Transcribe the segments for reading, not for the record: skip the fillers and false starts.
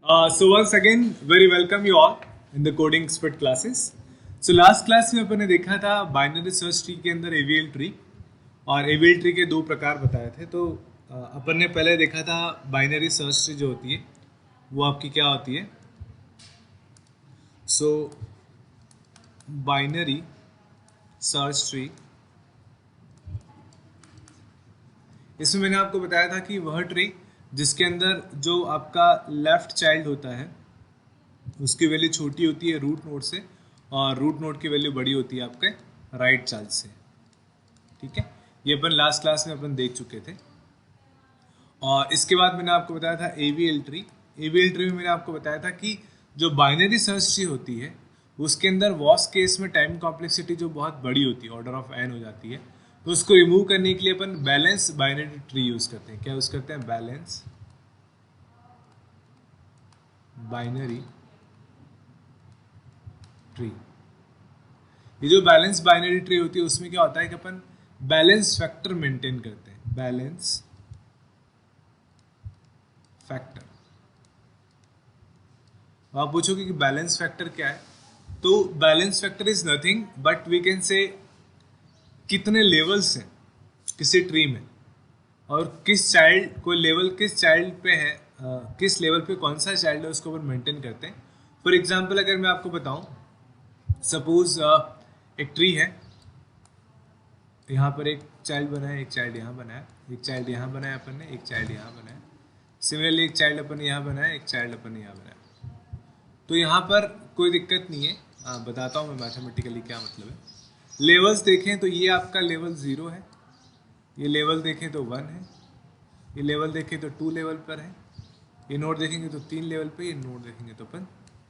So once again, very welcome you all in the coding expert classes. So last class में अपन ने देखा था binary search tree के अंदर AVL ट्री और AVL ट्री के दो प्रकार बताए थे। तो अपन ने पहले देखा था बाइनरी सर्च ट्री जो होती है वो आपकी क्या होती है। सो बाइनरी सर्च ट्री, इसमें मैंने आपको बताया था कि वह ट्री जिसके अंदर जो आपका लेफ्ट चाइल्ड होता है उसकी वैल्यू छोटी होती है रूट नोड से और रूट नोड की वैल्यू बड़ी होती है आपके राइट चाइल्ड से। ठीक है, ये अपन लास्ट क्लास में अपन देख चुके थे। और इसके बाद मैंने आपको बताया था AVL ट्री। AVL ट्री में मैंने आपको बताया था कि जो बाइनरी सर्च ट्री होती है उसके अंदर वर्स्ट केस में टाइम कॉम्प्लेक्सिटी जो बहुत बड़ी होती है, ऑर्डर ऑफ n हो जाती है, तो उसको रिमूव करने के लिए अपन बैलेंस बाइनरी ट्री यूज करते हैं। क्या यूज करते हैं? Balance binary tree. ये जो बैलेंस बाइनरी ट्री होती है उसमें क्या होता है कि अपन बैलेंस फैक्टर मेंटेन करते हैं। Balance factor. आप पूछोगे कि बैलेंस फैक्टर क्या है, तो balance factor is nothing but we can say कितने लेवल्स हैं किसी ट्री में और किस चाइल्ड कोई लेवल किस चाइल्ड पे है, किस लेवल पे कौन सा चाइल्ड है उसको अपन मेंटेन करते हैं। फॉर एग्जांपल अगर मैं आपको बताऊं, सपोज एक ट्री है, यहाँ पर एक चाइल्ड बना है, एक चाइल्ड यहाँ बना है, एक चाइल्ड यहाँ बनाया अपन ने, एक चाइल्ड यहाँ बनाया, सिमिलरली एक चाइल्ड अपन यहाँ बनाया, एक चाइल्ड अपन यहाँ बनाया। तो यहाँ पर कोई दिक्कत नहीं है, बताता हूँ मैं मैथमेटिकली क्या मतलब है। लेवल्स देखें तो ये आपका लेवल 0 है, ये लेवल देखें तो 1 है, ये लेवल देखें तो 2 लेवल पर है, ये नोड देखेंगे तो 3 लेवल पे, ये नोड देखेंगे तो अपन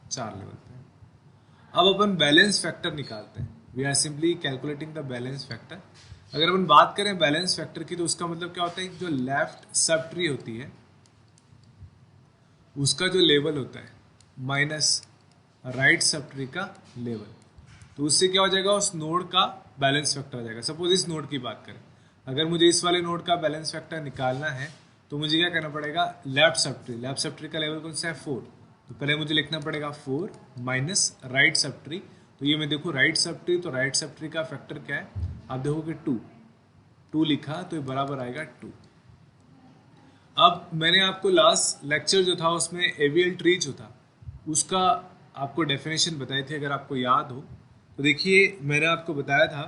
4 लेवल पे है। अब अपन बैलेंस फैक्टर निकालते हैं। We are simply calculating the balance factor. अगर अपन बात करें बैलेंस फैक्टर की तो उसका मतलब क्या होता है कि जो लेफ्ट सब ट्री होती है उसका जो लेवल होता है माइनस राइट सब ट्री का लेवल, तो उससे क्या हो जाएगा, उस नोड का बैलेंस फैक्टर आ जाएगा। सपोज इस नोड की बात करें, अगर मुझे इस वाले नोड का बैलेंस फैक्टर निकालना है तो मुझे क्या करना पड़ेगा, लेफ्ट सब ट्री का लेवल कौन सा है 4, तो पहले मुझे लिखना पड़ेगा 4 माइनस राइट सब ट्री। तो ये मैं देखूँ राइट सब ट्री, तो राइट सब ट्री का फैक्टर क्या है, आप देखोगे 2 लिखा तो ये बराबर आएगा 2। अब मैंने आपको लास्ट लेक्चर जो था उसमें AVL ट्री जो था उसका आपको डेफिनेशन बताई थी, अगर आपको याद हो तो देखिए मैंने आपको बताया था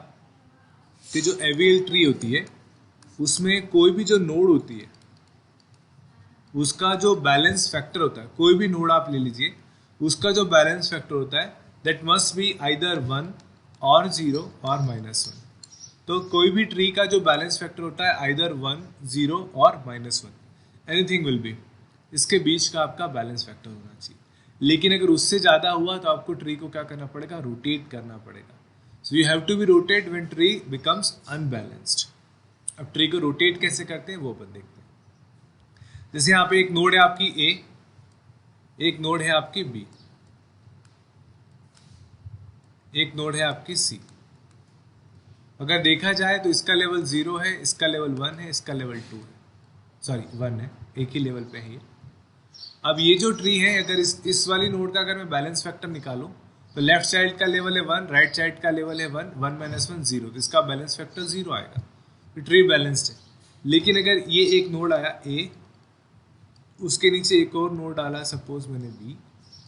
कि जो AVL ट्री होती है उसमें कोई भी जो नोड होती है उसका जो बैलेंस फैक्टर होता है, कोई भी नोड आप ले लीजिए, उसका जो बैलेंस फैक्टर होता है दैट मस्ट बी आइदर 1 और 0 और -1। तो कोई भी ट्री का जो बैलेंस फैक्टर होता है आइदर 1, 0 और -1, एनीथिंग विल बी, इसके बीच का आपका बैलेंस फैक्टर होना चाहिए। लेकिन अगर उससे ज़्यादा हुआ तो आपको ट्री को क्या करना पड़ेगा, रोटेट करना पड़ेगा। So you have to be rotate when tree becomes unbalanced. अब ट्री को रोटेट कैसे करते हैं वो अपन देखते हैं। जैसे यहाँ पे एक नोड है आपकी A, एक नोड है आपकी B, एक नोड है आपकी C। अगर देखा जाए तो इसका लेवल 0 है, इसका लेवल 1 है, इसका लेवल 2 है, सॉरी 1 है, एक ही लेवल पे है ये। अब ये जो ट्री है, अगर इस वाली नोड का अगर मैं बैलेंस फैक्टर निकालूं तो लेफ्ट चाइल्ड का लेवल है 1, राइट चाइल्ड का लेवल है 1, 1 माइनस 1 0, तो इसका बैलेंस फैक्टर 0 आएगा, तो ट्री बैलेंस्ड है। लेकिन अगर ये एक नोड आया A, उसके नीचे एक और नोड डाला सपोज मैंने B,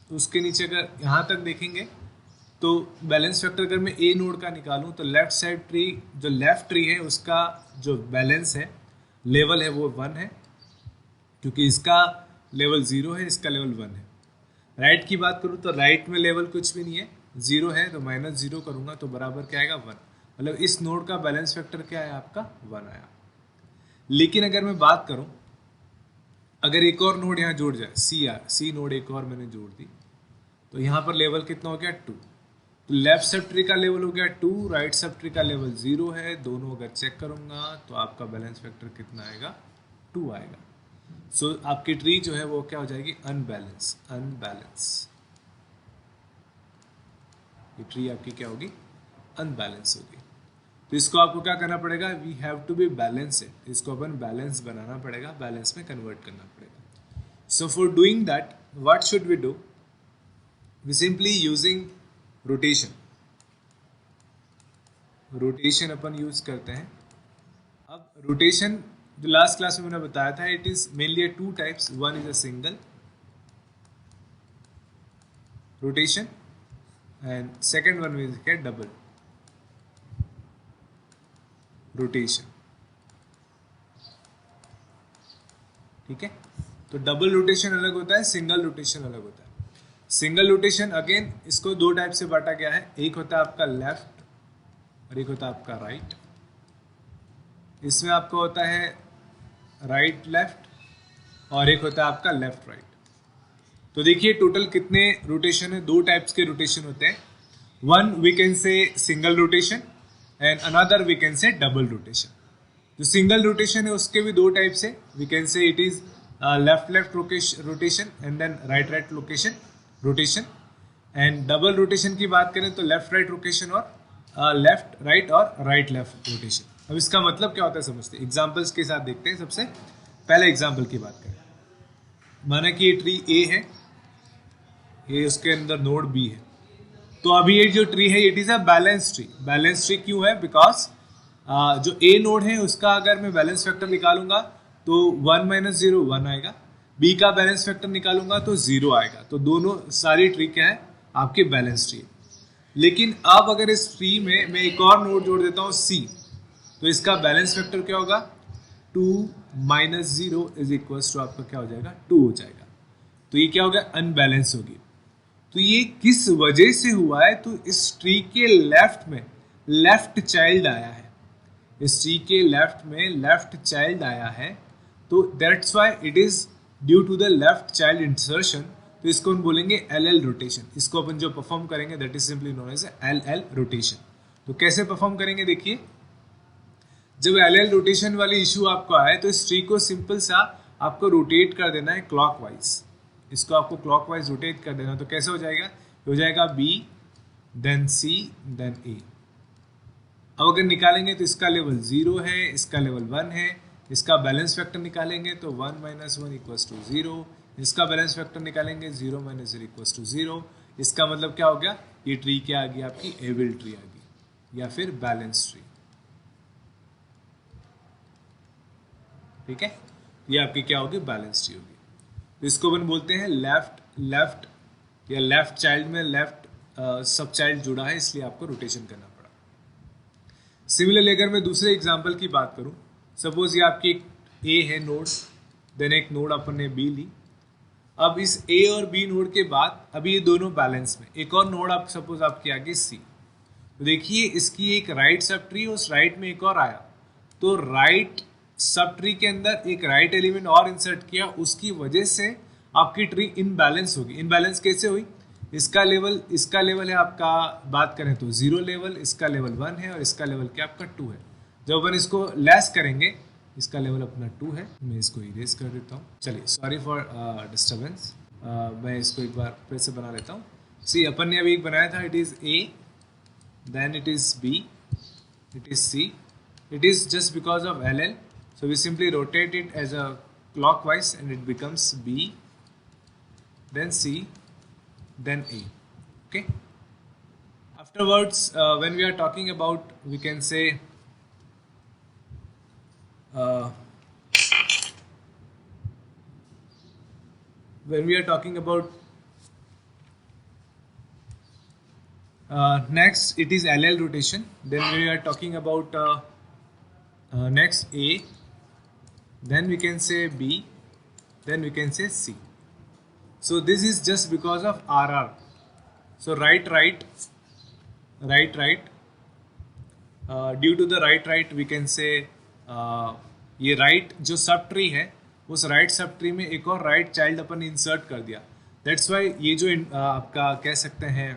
तो उसके नीचे अगर यहाँ तक देखेंगे तो बैलेंस फैक्टर अगर मैं A नोड का निकालूं तो लेफ्ट साइड ट्री, जो लेफ्ट ट्री है उसका जो बैलेंस है लेवल है वो 1 है, क्योंकि इसका लेवल 0 है, इसका लेवल 1 है। राइट की बात करूँ तो राइट में लेवल कुछ भी नहीं है, 0 है, तो -0 करूँगा तो बराबर क्या आएगा 1, मतलब इस नोड का बैलेंस फैक्टर क्या है आपका 1 आया। लेकिन अगर मैं बात करूँ, अगर एक और नोड यहाँ जोड़ जाए C नोड एक और मैंने जोड़ दी, तो यहाँ पर लेवल कितना हो गया 2, तो लेफ्ट सब ट्री का लेवल हो गया 2, राइट सब ट्री का लेवल 0 है, दोनों अगर चेक करूँगा तो आपका बैलेंस फैक्टर कितना आएगा 2 आएगा। सो आपकी ट्री जो है वो क्या हो जाएगी, अनबैलेंस। ये ट्री आपकी क्या होगी, अनबैलेंस होगी। तो इसको आपको क्या करना पड़ेगा, we have to be balanced, इसको अपन बैलेंस बनाना पड़ेगा, बैलेंस में कन्वर्ट करना पड़ेगा। So for doing that what should we do? We simply using rotation upon use करते हैं. अब रोटेशन जो लास्ट क्लास में मैंने बताया था, it is mainly two types. One is a single rotation and second one is क्या, double rotation. ठीक है, तो डबल रोटेशन अलग होता है, सिंगल रोटेशन अलग होता है. सिंगल रोटेशन अगेन इसको दो टाइप से बांटा गया है. एक होता है आपका लेफ्ट और एक होता है आपका राइट. इसमें आपका होता है राइट लेफ्ट और एक होता है आपका लेफ्ट राइट. तो देखिए टोटल कितने रोटेशन है, दो टाइप्स के रोटेशन होते हैं. One we can say single rotation and another we can say double rotation. जो सिंगल रोटेशन है उसके भी दो टाइप्स है. We can say it is left left rotation and then right right location rotation. And double rotation की बात करें तो लेफ्ट राइट रोटेशन और लेफ्ट राइट और राइट लेफ्ट रोटेशन. अब इसका मतलब क्या होता है समझते हैं, एग्जांपल्स के साथ देखते हैं. सबसे पहले एग्जांपल की बात करें. माना कि ये ट्री ए है, ये उसके अंदर नोड बी है. तो अभी ये जो ट्री है it is a balance tree. Balance tree क्यों है? बिकॉज जो ए नोड है उसका अगर मैं बैलेंस फैक्टर निकालूंगा तो 1 - 0 1 आएगा. बी का बैलेंस फैक्टर निकालूंगा तो 0 आएगा. तो दोनों सारी ट्री क्या है, आपकी बैलेंस ट्री. लेकिन अब अगर इस ट्री में मैं एक और नोड जोड़ देता हूँ सी, तो इसका बैलेंस फैक्टर क्या होगा, 2 - 0 इज इक्वल टू आपका क्या हो जाएगा, 2 हो जाएगा. तो ये क्या हो गया, अनबैलेंस होगी. तो ये किस वजह से हुआ है, तो इस ट्री के लेफ्ट में लेफ्ट चाइल्ड आया है. इस ट्री के लेफ्ट में लेफ्ट चाइल्ड आया है. तो that's why it is due to the left child insertion. तो इसको हम बोलेंगे LL रोटेशन. इसको अपन जो परफॉर्म करेंगे that is simply known as LL rotation. तो कैसे परफॉर्म करेंगे, देखिए जब LL रोटेशन वाली इशू आपको आए तो इस ट्री को सिंपल सा आपको रोटेट कर देना है क्लॉकवाइज. इसको आपको क्लॉकवाइज रोटेट कर देना. तो कैसे हो जाएगा, हो जाएगा B then C then A. अब अगर निकालेंगे तो इसका लेवल 0 है, इसका लेवल 1 है. इसका बैलेंस फैक्टर निकालेंगे तो 1 - 1 = 0. इसका बैलेंस फैक्टर निकालेंगे 0 - 0 = 0. इसका मतलब क्या हो गया, ये ट्री क्या आ गई आपकी, एविल ट्री आ गई या फिर बैलेंस ट्री. ठीक है, ये आपकी क्या होगी, बैलेंस ट्री होगी. तो इसको अपन बोलते हैं लेफ्ट लेफ्ट या लेफ्ट चाइल्ड में लेफ्ट सब चाइल्ड जुड़ा है, इसलिए आपको रोटेशन करना पड़ा. सिमिलरली अगर मैं दूसरे एग्जांपल की बात करूं, सपोज ये आपकी एक ए है नोड, देन एक नोड अपन ने बी ली. अब इस ए और बी नोड के बाद अभी ये दोनों बैलेंस में, एक और नोड आप सपोज आपकी आ गई सी. तो देखिए इसकी एक राइट सब ट्री, उस राइट में एक और आया. तो राइट सब ट्री के अंदर एक राइट एलिमेंट और इंसर्ट किया, उसकी वजह से आपकी ट्री इनबैलेंस होगी. इनबैलेंस कैसे हुई, इसका लेवल है आपका, बात करें तो 0 लेवल, इसका लेवल 1 है और इसका लेवल क्या आपका 2 है. जब अपन इसको लेस करेंगे, इसका लेवल अपना 2 है. मैं इसको इरेज कर देता हूँ. चलिए सॉरी फॉर डिस्टर्बेंस. मैं इसको एक बार फिर से बना लेता हूँ. सी अपन ने अभी एक बनाया था, it is A, then it is B, it is C. It is just because of LL. So we simply rotate it as a clockwise and it becomes B, then C, then A. Okay. Afterwards, when we are talking about, we can say when we are talking about next, it is LL rotation. Then we are talking about next A. Then we can say B, then we can say C. So this is just because of RR. So right right, due to the right we can say ये right जो sub tree है, उस right sub tree में एक और right child अपन insert कर दिया. That's why ये जो आपका कह सकते हैं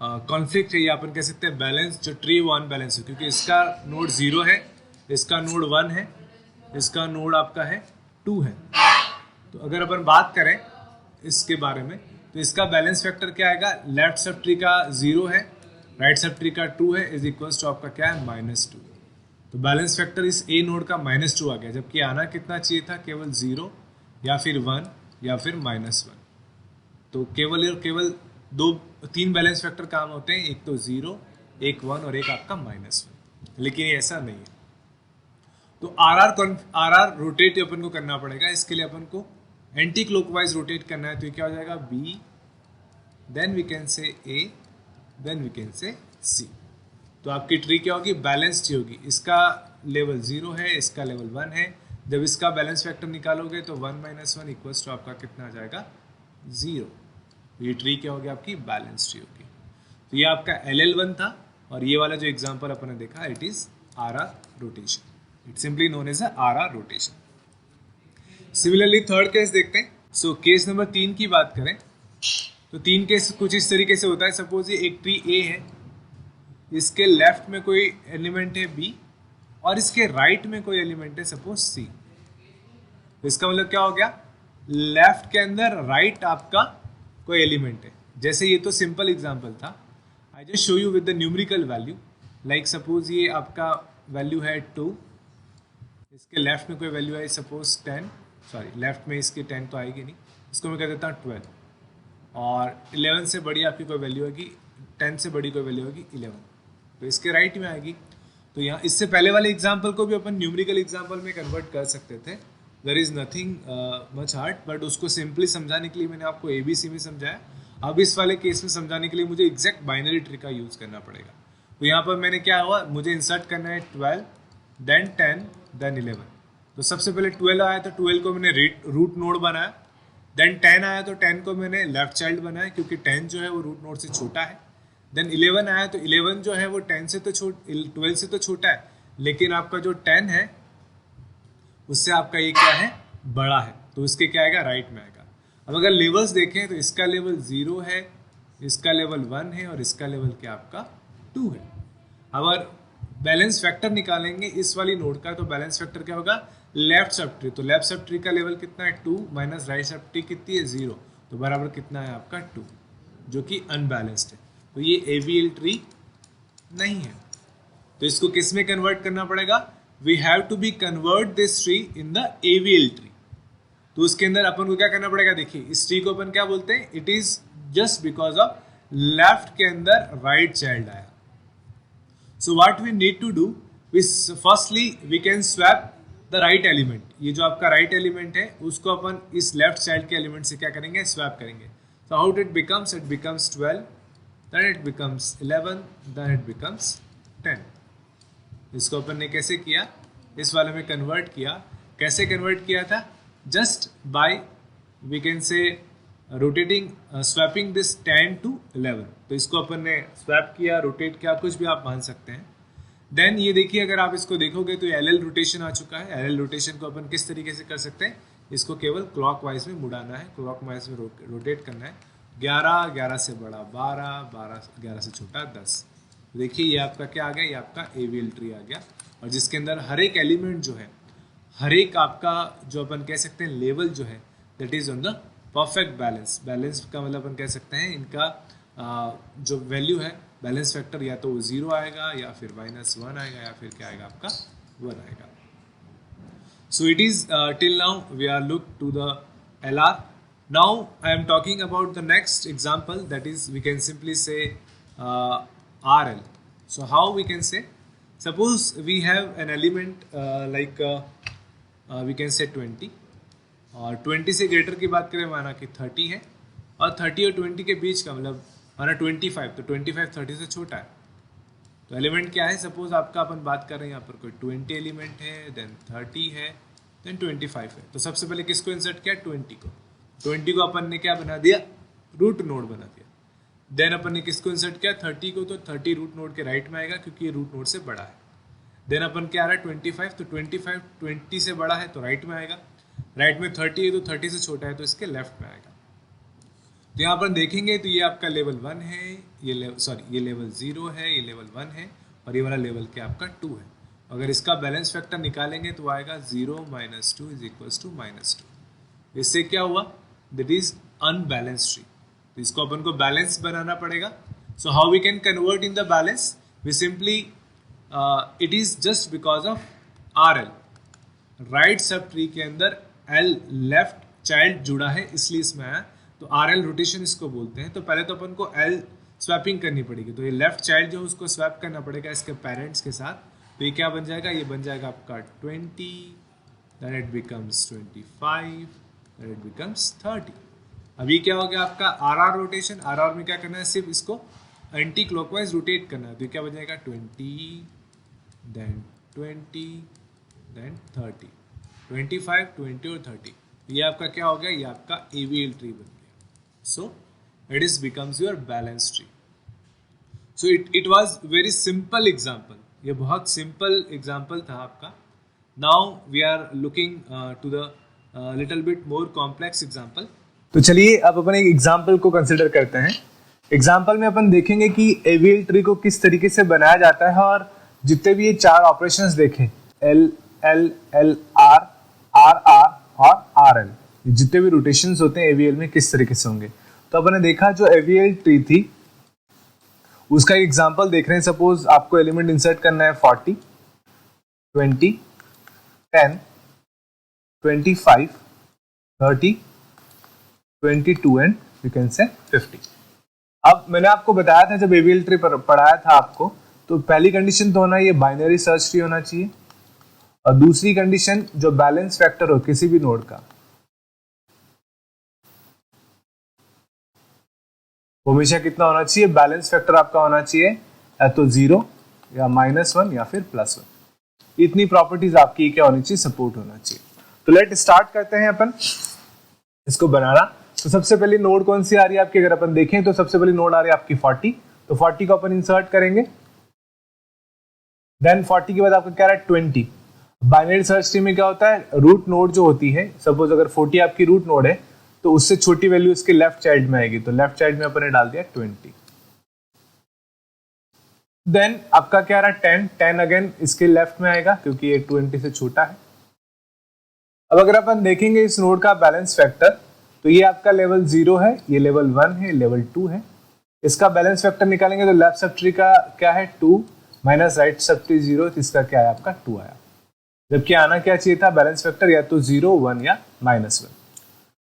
कॉन्फ्लिक्ट है, या अपन कह सकते हैं बैलेंस, जो ट्री वो अनबैलेंस है, क्योंकि इसका नोड 0 है, इसका नोड 1 है, इसका नोड आपका है 2 है. तो अगर अपन बात करें इसके बारे में, तो इसका बैलेंस फैक्टर क्या आएगा, लेफ्ट सब ट्री का 0 है, राइट सब ट्री का 2 है, इज इक्वल्स टू आपका क्या है, -2. तो बैलेंस फैक्टर इस ए नोड का -2 आ गया, जबकि आना कितना चाहिए था, केवल 0 या फिर 1 या फिर -1। तो केवल और केवल तीन बैलेंस फैक्टर काम होते हैं, एक तो 0, एक 1 और एक आपका -1। लेकिन ये ऐसा नहीं है। तो आर रोटेट अपन को करना पड़ेगा। इसके लिए अपन को एंटी क्लॉकवाइज रोटेट करना है। तो ये क्या हो जाएगा, बी, देन वी कैन से ए, देन वी कैन से सी। तो आपकी ट्री क्या होगी, बैलेंस ट्री होगी। इसका लेवल 0 है, इसका लेवल 1 है। जब इसका बैलेंस फैक्टर निकालोगे तो 1 - 1 इक्वल्स टू आपका कितना आ जाएगा, 0। ये ट्री क्या होगी, आपकी बैलेंस ट्री होगी। तो ये आपका LL1 था, और ये वाला जो एग्जांपल अपन ने देखा, it is RR rotation. It simply known as RR rotation. Similarly third case देखते हैं। सो केस नंबर 3 की बात करें तो 3 केस कुछ इस तरीके से होता है। सपोज ये एक ट्री A है, इसके लेफ्ट में कोई एलिमेंट है B, और इसके राइट में कोई एलिमेंट है सपोज C। तो इसका मतलब क्या हो गया, लेफ्ट के अंदर राइट आपका कोई एलिमेंट है। जैसे ये तो सिंपल एग्जांपल था, I just show you with the numerical value. Like suppose ये आपका वैल्यू है 2, इसके लेफ्ट में कोई वैल्यू है सपोज 10, सॉरी लेफ्ट में इसके 10 तो आएगी नहीं, इसको मैं कह देता हूँ 12, और 11 से बड़ी आपकी कोई वैल्यू होगी, 10 से बड़ी कोई वैल्यू होगी 11, तो इसके राइट में आएगी। तो यहाँ इससे पहले वाले एग्जाम्पल को भी अपन न्यूमेरिकल एग्जाम्पल में कन्वर्ट कर सकते थे। There is nothing much hard, but उसको सिंपली समझाने के लिए मैंने आपको ABC में समझाया। अब इस वाले केस में समझाने के लिए मुझे एग्जैक्ट बाइनरी ट्री का यूज़ करना पड़ेगा। तो यहाँ पर मैंने क्या हुआ, मुझे इंसर्ट करना है 12, देन 10, देन 11। तो सबसे पहले 12 आया तो 12 को मैंने रूट नोड बनाया, देन 10 आया तो 10 को मैंने लेफ्ट चाइल्ड बनाया, क्योंकि 10 जो है वो रूट नोड से छोटा है। देन 11 आया तो 11 जो है वो 10 से तो 12 से तो छोटा है, लेकिन आपका जो 10 है उससे आपका ये क्या है, बड़ा है, तो इसके क्या आएगा, राइट में आएगा। अब अगर लेवल्स देखें तो इसका लेवल 0 है, इसका लेवल 1 है, और इसका लेवल क्या आपका 2 है। अगर बैलेंस फैक्टर निकालेंगे इस वाली नोड का, तो बैलेंस फैक्टर क्या होगा, लेफ्ट सब ट्री। तो लेफ्ट सब ट्री का लेवल कितना है, 2, माइनस राइट सब ट्री कितनी है, 0, तो बराबर कितना है आपका 2, जो कि अनबैलेंस्ड है। तो ये AVL ट्री नहीं है। तो इसको किस में कन्वर्ट करना पड़ेगा, we have to be convert this tree in the AVL tree. तो उसके अंदर अपन को क्या करना पड़ेगा, देखिए इस ट्री को अपन क्या बोलते हैं, it is just because of left के अंदर राइट चाइल्ड आया। So what we need to do, firstly we can swap the right element. ये जो आपका राइट एलिमेंट है उसको अपन इस लेफ्ट चाइल्ड के एलिमेंट से क्या करेंगे, स्वैप करेंगे। So how it becomes 12, then it becomes 11, then it becomes 10। इसको अपन ने कैसे किया, इस वाले में कन्वर्ट किया। कैसे कन्वर्ट किया था, just by we can say rotating swapping this 10 to 11। तो इसको अपन ने स्वैप किया, रोटेट किया, कुछ भी आप मान सकते हैं। देन ये देखिए, अगर आप इसको देखोगे तो LL रोटेशन आ चुका है। LL रोटेशन को अपन किस तरीके से कर सकते हैं, इसको केवल क्लॉकवाइज में मुड़ाना है, क्लॉकवाइज में रोटेट करना है। 11, 11 से बड़ा 12, 12, 11 से छोटा 10। देखिए ये आपका क्या आ गया, ये आपका AVL ट्री आ गया, और जिसके अंदर हर एक एलिमेंट जो है, हर एक आपका जो अपन कह सकते हैं लेवल जो है, that is on the perfect balance. Balance का मतलब अपन कह सकते हैं इनका जो वैल्यू है, बैलेंस फैक्टर या तो 0 आएगा, या फिर -1 आएगा, या फिर क्या आएगा आपका 1 आएगा। So it is till now we are look to the LR। Now I am talking about the next example, that is we can simply say RL. So how we can say, suppose we have an element we can say 20, और 20 से greater की बात करें माना कि 30 है, और 30 और 20 के बीच का मतलब माना 25, तो 25 30 से छोटा है। तो एलिमेंट क्या है, सपोज आपका अपन बात कर रहे हैं यहाँ पर कोई 20 एलिमेंट है, देन 30 है, देन 25 है। तो सबसे पहले किसको इंसर्ट किया, 20 को। 20 को अपन ने क्या बना दिया, रूट नोड बना दिया। देन अपन ने किसको इंसर्ट किया, 30 को, तो 30 रूट नोड के राइट में आएगा, क्योंकि ये रूट नोड से बड़ा है। देन अपन क्या आ रहा है 25, तो 25 20 से बड़ा है तो राइट में आएगा। राइट में 30 है तो 30 से छोटा है तो इसके लेफ्ट में आएगा। तो यहाँ पर देखेंगे तो ये आपका लेवल 1 है, ये लेवल 0 है, ये लेवल 1 है, और ये वाला लेवल क्या आपका 2 है। अगर इसका बैलेंस फैक्टर निकालेंगे तो आएगा 0 - 2 = -2। इससे क्या हुआ, दैट इज अनबैलेंस्ड ट्री। तो इसको अपन को बैलेंस बनाना पड़ेगा। So how we can convert in the balance, we simply it is just because of RL। Right subtree के अंदर L लेफ्ट चाइल्ड जुड़ा है इसलिए इसमें आया, तो आर एल रोटेशन इसको बोलते हैं। तो पहले तो अपन को एल स्वैपिंग करनी पड़ेगी, तो ये लेफ्ट चाइल्ड जो उसको स्वैप करना पड़ेगा इसके पेरेंट्स के साथ। तो ये क्या बन जाएगा, ये बन जाएगा आपका 20, then it becomes 25, then it becomes 30। अभी क्या हो गया आपका R R rotation, R R में क्या करना है, सिर्फ इसको एंटी क्लॉकवाइज रोटेट करना है। तो क्या बन जाएगा 20, then 20, then 30, 25, 20 और 30। ये आपका क्या हो गया, ये आपका AVL ट्री बन गया। So it is becomes your balance tree. So it was very simple example, ये बहुत सिंपल एग्जाम्पल था आपका। Now we are looking to the little bit more complex example. तो चलिए अब अपन एक एग्जाम्पल को कंसिडर करते हैं। एग्जाम्पल में अपन देखेंगे कि एवीएल ट्री को किस तरीके से बनाया जाता है, और जितने भी ये चार ऑपरेशंस देखें, L L L R R R और आर एल, जितने भी रोटेशंस होते हैं एवीएल में किस तरीके से होंगे। तो अपन ने देखा जो एवीएल ट्री थी उसका एग्जाम्पल देख रहे हैं। सपोज आपको एलिमेंट इंसर्ट करना है 40, 20, 10, 25, 30, 22 एंड यू कैन से 50। अब मैंने आपको बताया था जब एवीएल ट्री पढ़ाया था आपको, तो पहली कंडीशन तो होना ये बाइनरी सर्च ट्री होना चाहिए, और दूसरी कंडीशन जो बैलेंस फैक्टर हो किसी भी नोड का वो हमेशा कितना होना चाहिए, बैलेंस फैक्टर आपका होना चाहिए या तो 0 या -1 या फिर +1। इतनी प्रॉपर्टीज आपकी क्या होनी चाहिए, सपोर्ट होना चाहिए। तो लेट स्टार्ट करते हैं अपन इसको बनाना। तो सबसे पहले नोड कौन सी आ रही है आपकी, अगर अपन देखें तो सबसे पहले नोड आ रही है आपकी 40। तो 40 को अपन इंसर्ट करेंगे, देन 40 के बाद आपका क्या रहा है 20। बाइनरी सर्च ट्री में क्या होता है, रूट नोड जो होती है, सपोज अगर 40 आपकी रूट नोड है तो उससे छोटी वैल्यू इसके लेफ्ट चाइल्ड में आएगी। तो लेफ्ट चाइल्ड में अपन ने डाल दिया 20। देन आपका क्या रहा 10, 10 अगेन इसके लेफ्ट में आएगा क्योंकि ये 20 से छोटा है। अब अगर अपन देखेंगे इस नोड का बैलेंस फैक्टर, तो ये आपका लेवल 0 है, ये लेवल 1 है, लेवल 2 है। इसका बैलेंस फैक्टर निकालेंगे तो लेफ्ट सब ट्री का क्या है 2 माइनस राइट सब ट्री 0, तो इसका क्या है आपका 2 आया। जबकि आना क्या चाहिए था बैलेंस फैक्टर या तो 0, 1 या -1।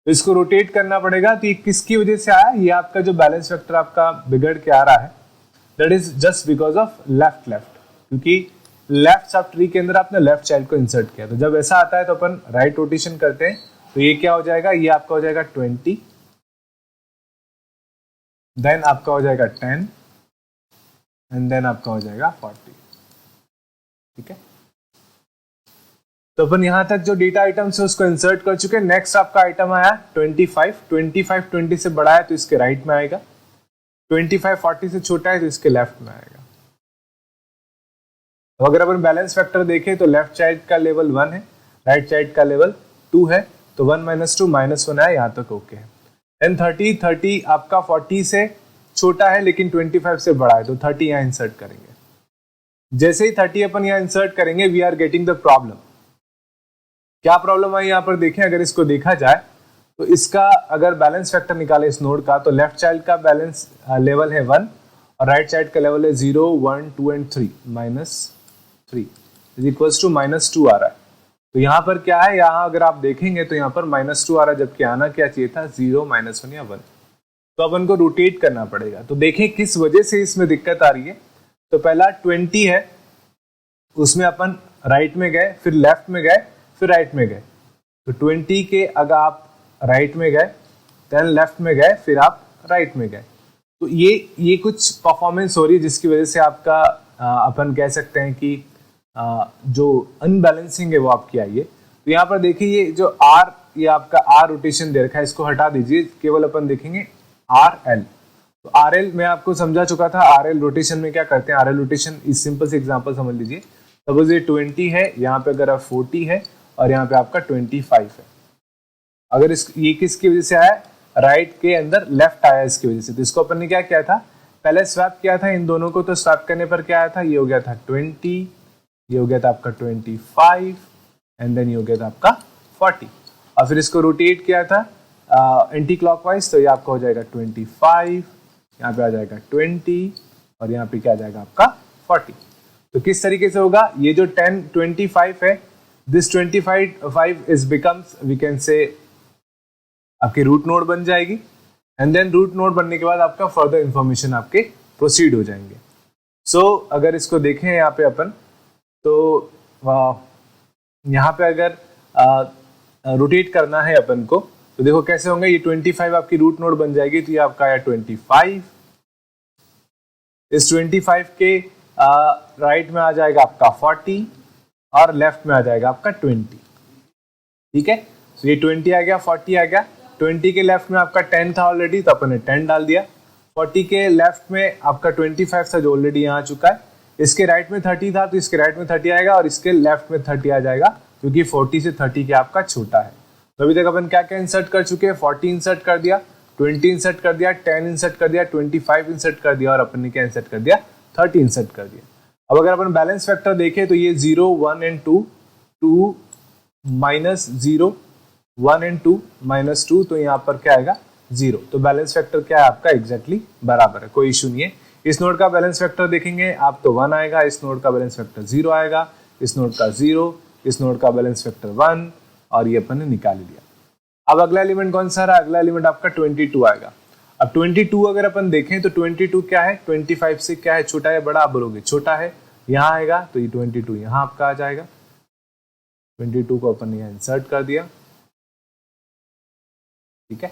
तो इसको रोटेट करना पड़ेगा। तो ये किसकी वजह से आया, ये आपका जो बैलेंस फैक्टर आपका बिगड़ के आ रहा है, that is just because of left, क्योंकि लेफ्ट सब ट्री के अंदर आपने लेफ्ट चाइल्ड को इंसर्ट किया। तो जब ऐसा आता है तो अपन राइट रोटेशन करते हैं, तो ये क्या हो जाएगा, ये आपका हो जाएगा 20, देन आपका हो जाएगा 10 एंड देन आपका हो जाएगा 40। ठीक है, तो अपन यहां तक जो डेटा आइटम है उसको इंसर्ट कर चुके हैं। नेक्स्ट आपका आइटम आया 25, 25 20 से बड़ा है तो इसके राइट में आएगा, 25 40 से छोटा है तो इसके लेफ्ट में आएगा। तो अगर अपन बैलेंस फैक्टर देखें तो लेफ्ट चाइल्ड का लेवल 1 है, राइट चाइल्ड का लेवल 2 है, तो 1 - 2 -1 है, यहाँ तक ओके है। देन 30 आपका 40 से छोटा है लेकिन 25 से बड़ा है, तो 30 यहाँ इंसर्ट करेंगे। जैसे ही 30 अपन यहाँ इंसर्ट करेंगे, we are getting the problem. क्या प्रॉब्लम आई यहाँ पर देखें, अगर इसको देखा जाए तो इसका अगर बैलेंस फैक्टर निकाले इस नोड का, तो लेफ्ट चाइल्ड का बैलेंस लेवल है 1 और राइट चाइल्ड का लेवल है 0, 1, 2 एंड 3, -3 इज इक्वल्स टू -2 आ रहा है। तो यहाँ पर क्या है, यहाँ अगर आप देखेंगे तो यहाँ पर -2 आ रहा है, जबकि आना क्या चाहिए था 0, -1 या 1। तो अपन को रोटेट करना पड़ेगा। तो देखें किस वजह से इसमें दिक्कत आ रही है। तो पहला 20 है, उसमें अपन राइट में गए, फिर लेफ्ट में गए, फिर राइट में गए। तो 20 के अगर आप राइट में गए, देन लेफ्ट में गए, फिर आप राइट में गए, तो ये कुछ परफॉर्मेंस हो रही है जिसकी वजह से आपका अपन कह सकते हैं कि जो अनबैलेंसिंग है वो आपकी आई है। तो यहाँ पर देखिए ये जो आर, ये आपका आर रोटेशन दे रखा है, इसको हटा दीजिए, केवल अपन देखेंगे आर एल। तो आर एल मैं आपको समझा चुका था, आर एल रोटेशन में क्या करते हैं। आर एल रोटेशन इस सिंपल से एग्जाम्पल समझ लीजिए। सपोज ये 20 है, यहाँ पे अगर 40 है और यहाँ पे आपका 25 है। अगर ये किसकी वजह से आया, राइट के अंदर लेफ्ट आया इसकी वजह से। तो इसको अपन ने क्या किया था, पहले स्वैप किया था इन दोनों को। तो स्वैप करने पर क्या आया था, ये हो गया था 20, ये हो गया था आपका 25 एंड देन ये हो गया था आपका 40। और फिर इसको रोटेट किया था एंटी क्लॉकवाइज, तो ये आपका हो जाएगा 25, यहाँ पे आ जाएगा 20 और यहाँ पे क्या आ जाएगा आपका 40। तो किस तरीके से होगा, ये जो 25 है, this 25 is becomes, we can say आपकी रूट नोड बन जाएगी एंड देन रूट नोड बनने के बाद आपका फर्दर इंफॉर्मेशन आपके प्रोसीड हो जाएंगे। सो अगर इसको देखें यहाँ पे अपन तो यहाँ पे अगर रोटेट करना है अपन को तो देखो कैसे होंगे, ये 25 आपकी रूट नोड बन जाएगी तो ये आपका आया 25, इस 25 के राइट में आ जाएगा आपका 40 और लेफ्ट में आ जाएगा आपका 20। ठीक है, तो ये 20 आ गया, 40 आ गया, 20 के लेफ्ट में आपका 10 था ऑलरेडी तो अपन ने 10 डाल दिया, 40 के लेफ्ट में आपका 25 था जो ऑलरेडी यहाँ आ चुका है, इसके राइट में 30 था तो इसके राइट में 30 आएगा और इसके लेफ्ट में 30 आ जाएगा क्योंकि 40 से 30 के आपका छोटा है। तो अभी तक अपन क्या क्या इंसर्ट कर चुके हैं, 40 इंसर्ट कर दिया, 20 इंसर्ट कर दिया, 10 इंसर्ट कर दिया, 25 इंसर्ट कर दिया और अपन ने क्या इंसर्ट कर दिया, 30 इंसर्ट कर दिया। अब अगर अपन बैलेंस फैक्टर देखें तो ये 0, 1 एंड 2, 2 माइनस 0, 1 एंड 2 माइनस 2, तो यहाँ पर क्या आएगा 0। तो बैलेंस फैक्टर क्या है आपका एग्जैक्टली बराबर है, कोई इशू नहीं है। इस नोड का बैलेंस फैक्टर देखेंगे आप तो 1 आएगा, इस नोड का बैलेंस फैक्टर 0 आएगा, इस नोड का 0, इस नोड का बैलेंस फैक्टर 1 और ये अपन ने निकाल लिया। अब अगला एलिमेंट कौन सा रहा, अगला एलिमेंट आपका 22 आएगा। अब 22 अगर अपन देखें तो 22 क्या है, 25 से क्या है, छोटा है बड़ा, आप बोलोगे छोटा है, यहाँ आएगा तो ये 22 यहाँ आपका आ जाएगा, 22 को अपन यहाँ इंसर्ट कर दिया। ठीक है,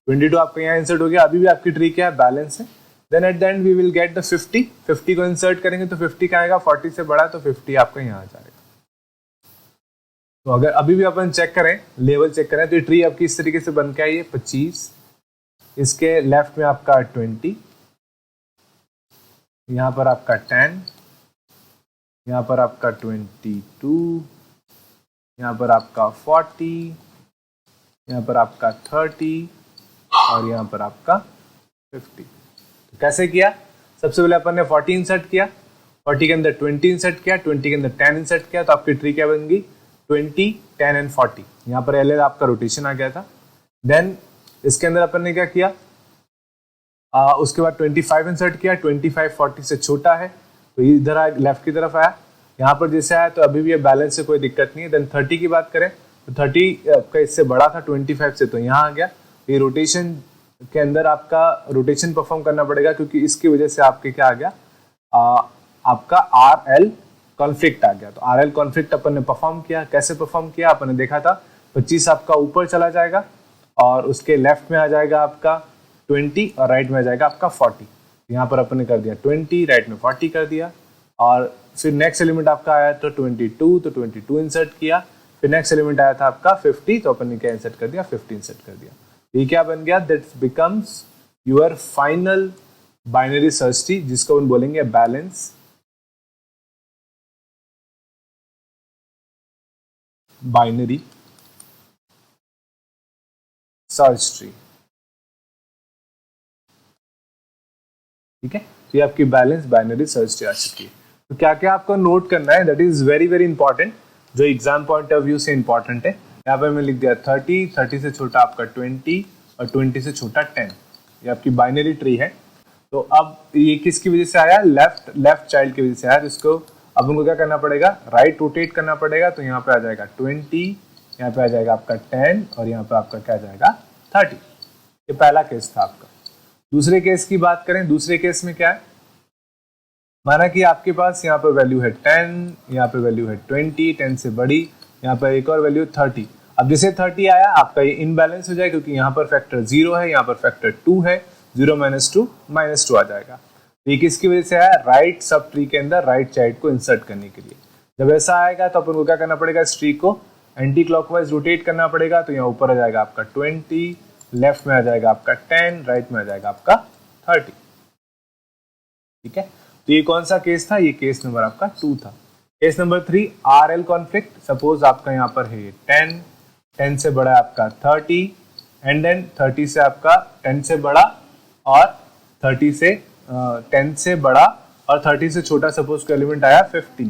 22 आपका यहाँ इंसर्ट हो गया। अभी भी आपकी ट्री क्या है, बैलेंस है। Then at the end we will get the 50 को इंसर्ट करेंगे तो 50 का आएगा, 40 से बड़ा तो 50 आपका यहाँ आ जाएगा। तो अगर अभी भी अपन चेक करें, लेवल चेक करें तो ये ट्री आपकी इस तरीके से बन के आई है, 25, इसके लेफ्ट में आपका 20, यहाँ पर आपका 10, यहाँ पर आपका 22, यहाँ पर आपका 40, यहाँ पर आपका 30 और यहाँ पर आपका 50। तो कैसे किया, सबसे पहले अपन ने 40 इंसर्ट किया, 40 के अंदर 20 इंसर्ट किया, 20 के अंदर 10 इंसर्ट किया, तो आपकी ट्री क्या बन गई, 20, 10 एंड 40। यहाँ पर एल आपका रोटेशन आ गया था। देन इसके अंदर अपन ने क्या किया, उसके बाद 25 इंसर्ट किया, 25 40 से छोटा है तो इधर लेफ्ट की तरफ आया, यहाँ पर जैसे आया तो अभी भी ये बैलेंस से कोई दिक्कत नहीं है। देन 30 की बात करें तो 30 आपका इससे बड़ा था 25 से तो यहाँ आ गया। ये रोटेशन के अंदर आपका रोटेशन परफॉर्म करना पड़ेगा क्योंकि इसकी वजह से आपके क्या आ गया, आपका RL कॉन्फ्लिक्ट आ गया। तो RL कॉन्फ्लिक्ट अपन ने परफॉर्म किया, कैसे परफॉर्म किया अपन ने देखा था, 25 आपका ऊपर चला जाएगा और उसके लेफ्ट में आ जाएगा आपका 20 और राइट में आ जाएगा आपका 40। यहाँ पर अपन ने कर दिया 20, राइट में 40 कर दिया और फिर नेक्स्ट एलिमेंट आपका आया तो 22, तो 22 इंसर्ट किया, फिर नेक्स्ट एलिमेंट आया था आपका 50 तो अपन ने क्या इंसर्ट कर दिया, 50 इंसर्ट कर दिया। ये क्या बन गया, that becomes your final binary search tree जिसको अपन बोलेंगे बैलेंस बाइनरी सर्च ट्री। ठीक है, तो ये आपकी बैलेंस बाइनरी सर्च ट्री आ चुकी है। तो क्या क्या आपको नोट करना है, that is very very important, जो एग्जाम पॉइंट ऑफ व्यू से इंपॉर्टेंट है। यहाँ पे मैं लिख दिया 30, 30 से छोटा आपका 20 और 20 से छोटा 10। ये आपकी बाइनरी ट्री है। तो अब ये किसकी वजह से आया, लेफ्ट चाइल्ड की वजह से आया। तो इसको अब उनको क्या करना पड़ेगा, राइट रोटेट करना पड़ेगा। तो यहाँ पे आ जाएगा 20, यहाँ पे आ जाएगा आपका 10 और यहाँ पे आपका क्या जाएगा 30। ये पहला केस था आपका। दूसरे केस की बात करें, दूसरे केस में क्या है, माना कि आपके पास यहाँ पे वैल्यू है 10, यहाँ पे वैल्यू है 20, 10 से बड़ी, यहाँ पर एक और वैल्यू 30। अब जैसे 30 आया आपका ये इनबैलेंस हो जाए क्योंकि यहाँ पर फैक्टर 0 है, यहाँ पर फैक्टर 2 है, 0 - 2 -2 आ जाएगा। ये किसकी वजह से आया, राइट सब ट्री के अंदर राइट चाइल्ड को इंसर्ट करने के लिए। जब ऐसा आएगा तो अपन को क्या करना पड़ेगा, इस ट्री को एंटी क्लॉकवाइज रोटेट करना पड़ेगा। तो यहाँ ऊपर आ जाएगा आपका 20, लेफ्ट में आ जाएगा आपका 10, राइट में आ जाएगा आपका 30। ठीक है, तो ये कौन सा केस था, ये केस नंबर आपका 2 था। Case number 3, RL conflict. Suppose आपका यहाँ पर है 10 से बड़ा आपका 30 एंड देन 30 से आपका 10 से बड़ा और 30 से 10 से बड़ा और 30 से छोटा सपोज का एलिमेंट आया 15।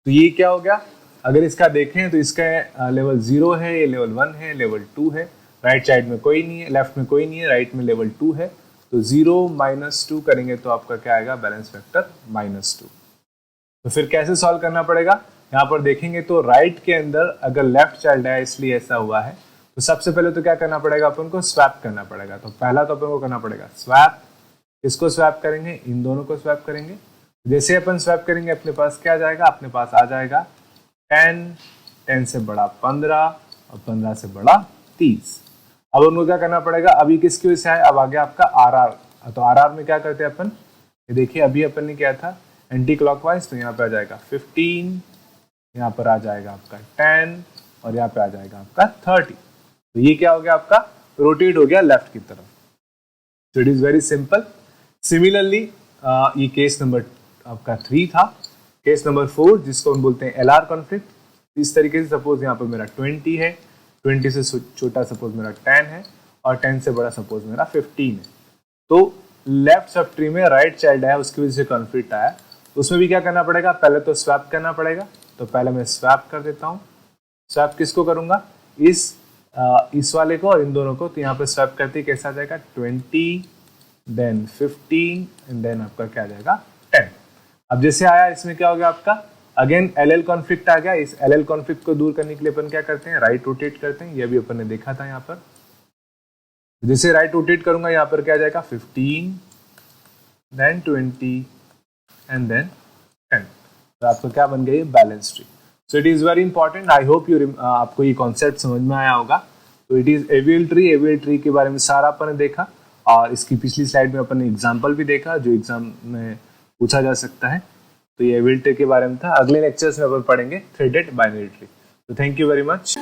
तो ये क्या हो गया, अगर इसका देखें तो इसका लेवल 0 है, ये लेवल 1 है, लेवल 2 है, राइट साइड में कोई नहीं है, लेफ्ट में कोई नहीं है, राइट में लेवल 2 है। तो 0 - 2 करेंगे तो आपका क्या आएगा, बैलेंस फैक्टर -2। तो फिर कैसे सॉल्व करना पड़ेगा, यहाँ पर देखेंगे तो राइट के अंदर अगर लेफ्ट चाइल्ड है इसलिए ऐसा हुआ है, तो सबसे पहले तो क्या करना पड़ेगा, अपन को स्वैप करना पड़ेगा। तो पहला तो अपन को करना पड़ेगा स्वैप। किसको स्वैप करेंगे, इन दोनों को स्वैप करेंगे। जैसे अपन स्वैप करेंगे अपने पास क्या आ जाएगा, अपने पास आ जाएगा 10, 10 से बड़ा 15 और 15 से बड़ा 30। अब उनको क्या करना पड़ेगा, अभी किसकी वजह से है, अब आ गया आपका RR। तो RR में क्या करते हैं अपन, ये देखिए अभी अपन ने किया था एंटी क्लॉकवाइज, तो यहाँ पे आ जाएगा 15, यहाँ पर आ जाएगा आपका 10 और यहाँ पे आ जाएगा आपका 30। तो ये क्या हो गया, आपका रोटेट हो गया लेफ्ट की तरफ। सो it is very simple. Similarly ये केस नंबर आपका 3 था। केस नंबर 4 जिसको हम बोलते हैं LR कॉन्फ्लिक्ट, इस तरीके से सपोज यहाँ पर मेरा 20 है, 20 से छोटा सपोज मेरा 10 है और 10 से बड़ा सपोज मेरा 15 है। तो लेफ्ट सब ट्री में राइट चाइल्ड आया, उसकी वजह से कॉन्फ्लिक्ट आया। उसमें भी क्या करना पड़ेगा, पहले तो स्वैप करना पड़ेगा। तो पहले मैं स्वैप कर देता हूँ। स्वैप किसको करूंगा, इस वाले को और इन दोनों को। तो यहाँ पे स्वैप करते ही कैसा आ जाएगा 20, देन 15 एंड देन आपका क्या आ जाएगा 10। अब जैसे आया इसमें क्या हो गया आपका, अगेन LL कॉन्फ्लिक्ट आ गया। इस LL कॉन्फ्लिक्ट को दूर करने के लिए अपन क्या करते हैं, राइट रोटेट करते हैं। ये भी अपन ने देखा था यहाँ पर। जैसे राइट रोटेट करूंगा यहाँ पर क्या आ जाएगा 15, देन 20 एंड देन 10। तो आपको क्या बन गई, balance tree. So it is very important. I hope आपको ये कॉन्सेप्ट समझ में आया होगा। तो इट इज एवीएल ट्री के बारे में सारा अपन ने देखा और इसकी पिछली स्लाइड में अपन ने एग्जाम्पल भी देखा जो एग्जाम में पूछा जा सकता है। तो ये एवीएल ट्री के बारे में था। अगले लेक्चर्स में अपन पढ़ेंगे थ्रेडेड बाइनरी ट्री। तो थैंक यू वेरी मच।